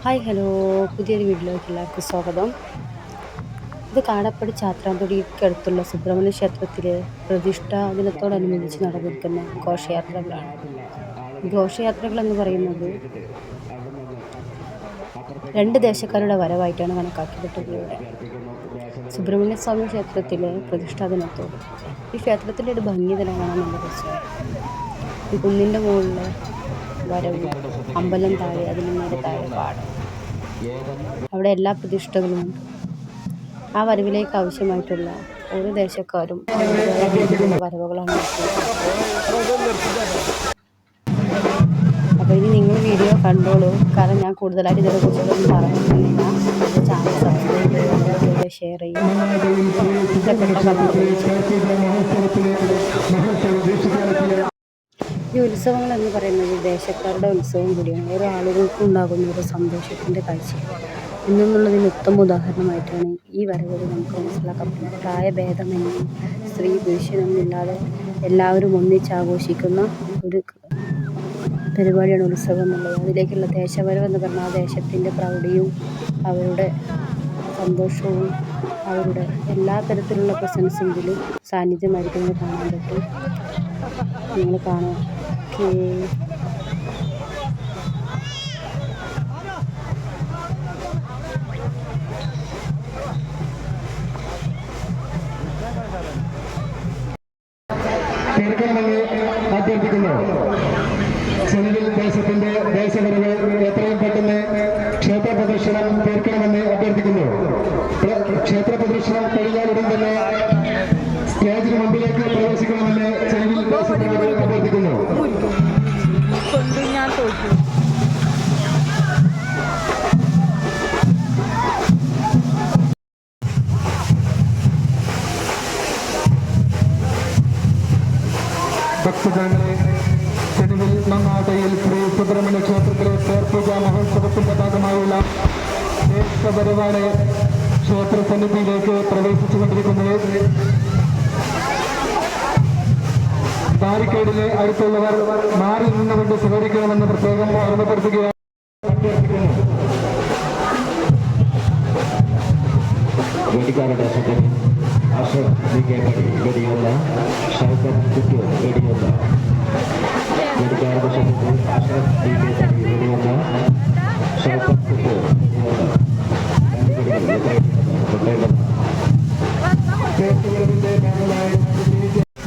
Hi hello പുതിയൊരു വീഡിയോയിലേക്ക് എല്ലാവർക്കും സ്വാഗതം. ഇത് കാടപ്പടി ചാത്രാത്തൊടിക്കടുത്തുള്ള സുബ്രഹ്മണ്യ ക്ഷേത്രത്തിലെ പ്രതിഷ്ഠാ ദിനത്തോടനുബന്ധിച്ച് നടന്നിരിക്കുന്ന ഘോഷയാത്രകളാണ്. ഈ ഘോഷയാത്രകൾ എന്ന് പറയുന്നത് രണ്ട് ദേശക്കാരുടെ വരവായിട്ടാണ് കണക്കാക്കപ്പെട്ടിട്ടുള്ളത്. സുബ്രഹ്മണ്യ സ്വാമി ക്ഷേത്രത്തിലെ പ്രതിഷ്ഠാ ദിനത്തോട് ഈ ക്ഷേത്രത്തിൻ്റെ ഒരു ഭംഗി തന്നെ കാണാൻ നല്ല രസമാണ്. ഈ കുന്നിൻ്റെ മുകളിലെ വരവ്, അമ്പലം താഴെ, അതിന് നേരെ താഴെ പാടം, അവിടെ എല്ലാ പ്രതിഷ്ഠകളും ഉണ്ട്. ആ വരവിലേക്ക് ആവശ്യമായിട്ടുള്ള ഓരോ ദേശക്കാരും വരവുകളാണ് അപ്പോൾ ഇനി നിങ്ങൾ വീഡിയോ കണ്ടോളൂ. കാരണം ഞാൻ കൂടുതലായിട്ട് ഇതിനെക്കുറിച്ചൊന്നും പറയുന്നില്ല. എൻ്റെ ചാനൽ സബ്സ്ക്രൈബ് ചെയ്യുക, ഷെയർ ചെയ്യുക. ഈ ഉത്സവങ്ങൾ എന്ന് പറയുന്നത് ദേശക്കാരുടെ ഉത്സവം കൂടിയാണ്. ഓരോ ആളുകൾക്കും ഉണ്ടാകുന്ന ഒരു സന്തോഷത്തിൻ്റെ കാഴ്ച എന്നുള്ളതിന് ഉത്തമ ഉദാഹരണമായിട്ടാണ് ഈ വരവുകൾ നമുക്ക് മനസ്സിലാക്കാൻ പറ്റുന്നത്. പ്രായഭേദമന്യേ സ്ത്രീ പുരുഷനൊന്നുമില്ലാതെ എല്ലാവരും ഒന്നിച്ചാഘോഷിക്കുന്ന ഒരു പരിപാടിയാണ് ഉത്സവം എന്നുള്ളത്. അതിലേക്കുള്ള ദേശവരവ് എന്ന് പറഞ്ഞാൽ ആ ദേശത്തിൻ്റെ പ്രൗഢിയും അവരുടെ സന്തോഷവും അവരുടെ എല്ലാ തരത്തിലുള്ള പ്രസൻസും ഇതിൽ സാന്നിധ്യമായിരിക്കുന്നത് കാണാൻ പറ്റും. നിങ്ങൾ കാണാം. അഭ്യർത്ഥിക്കുന്നു. സെനവിൽ ദേശത്തിന്റെ ദേശവരവ് എത്രയും പെട്ടെന്ന് ക്ഷേത്ര പ്രദർശനം തീർക്കണമെന്ന് അഭ്യർത്ഥിക്കുന്നു. ക്ഷേത്ര പ്രദർശനം കഴിഞ്ഞാലുടൻ തന്നെ സ്റ്റേജിന് മുമ്പിലേക്ക് പ്രവേശിക്കണമെന്ന് സെനവിൽ ദേശത്തിന്റെ അഭ്യർത്ഥിക്കുന്നു. ഭക്തജനങ്ങളെ, സെനവിൽ മങ്ങാട്ടയിൽ ശ്രീ സുബ്രഹ്മണ്യ ക്ഷേത്രത്തിലെ തേർപൂജ മഹോത്സവത്തിന്റെ ഭാഗമായുള്ള ദേശവരവാണ് ക്ഷേത്ര സന്നിധിയിലേക്ക് പ്രവേശിച്ചുകൊണ്ടിരിക്കുന്നത്. ബാരിക്കേഡിന് അടുത്തുള്ളവർ മാറി നിന്നുകൊണ്ട് സഹകരിക്കണമെന്ന് പ്രത്യേകം ഓർമ്മപ്പെടുത്തുകയാണ്. വേദിക്കാരുടെ ശ്രദ്ധയിൽ അഷറഫ് വികേപടി വെടിയുള്ള ഷൗക്കത്ത് കുറ്റൂർ വെടിയുള്ള വേദിക്കാരുടെ ശ്രദ്ധയിൽ അഷറഫ് വികേപടി വെടിയുള്ള ഷൗക്കത്ത് കുറ്റൂർ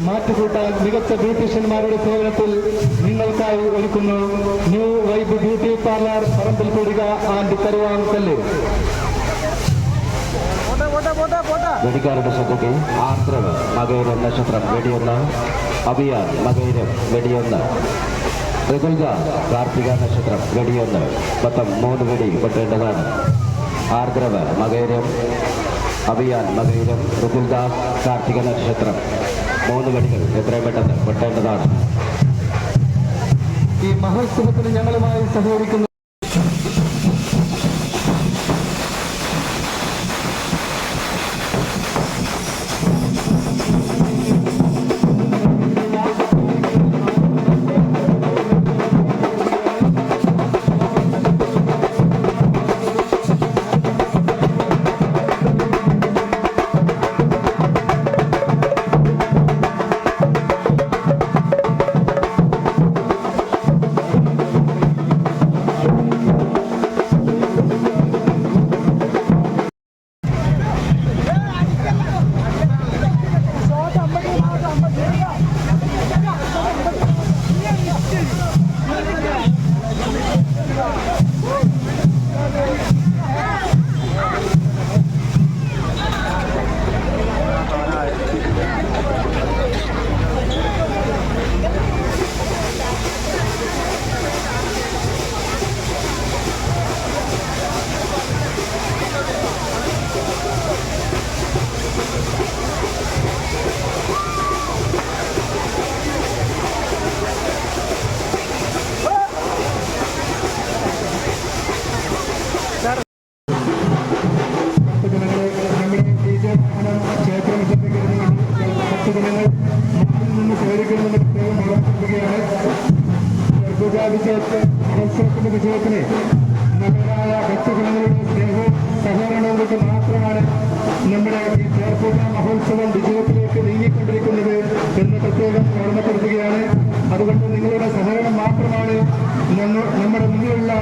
മാറ്റുകൂട്ടാൻ മികച്ച ബ്യൂട്ടീഷ്യന്മാരുടെ സേവനത്തിൽ നിങ്ങൾക്കായി ഒരുക്കുന്നു ന്യൂ വൈബ് ബ്യൂട്ടി പാർലർ പറമ്പിൽ കൂടുക ആൻഡ് കരുവാങ്കല്ല്. വെടിക്കാരുടെ ശ്രദ്ധയ്ക്ക് ആർദ്രവ് മകയിരം നക്ഷത്രം വെടിയൊന്ന്, അഭിയാൻ മകയിരം വെടിയൊന്ന്, ഋതുൽജ കാർത്തിക നക്ഷത്രം വെടിയൊന്ന്. മൊത്തം 3 വെടി പൊട്ടേണ്ടതാണ്. ആർദ്രവ് മകയിരം, അഭിയാൻ മകയിരം, ഋതുൽദാസ് കാർത്തിക നക്ഷത്രം 3 വെടികൾ എത്രയും പെട്ടെന്ന് പൊട്ടേണ്ടതാണ്. ഈ മഹോത്സവത്തിന് ഞങ്ങളുമായി സഹകരിക്കുന്നു. മാത്രമാണ് നമ്മുടെ ഈ ചേർപ്പുക മഹോത്സവം വിജയത്തിലേക്ക് നീങ്ങിക്കൊണ്ടിരിക്കുന്നത് എന്ന് പ്രത്യേകം ഓർമ്മപ്പെടുത്തുകയാണ്. അതുകൊണ്ട് നിങ്ങളുടെ സഹകരണം മാത്രമാണ് നമ്മുടെ മുന്നിലുള്ള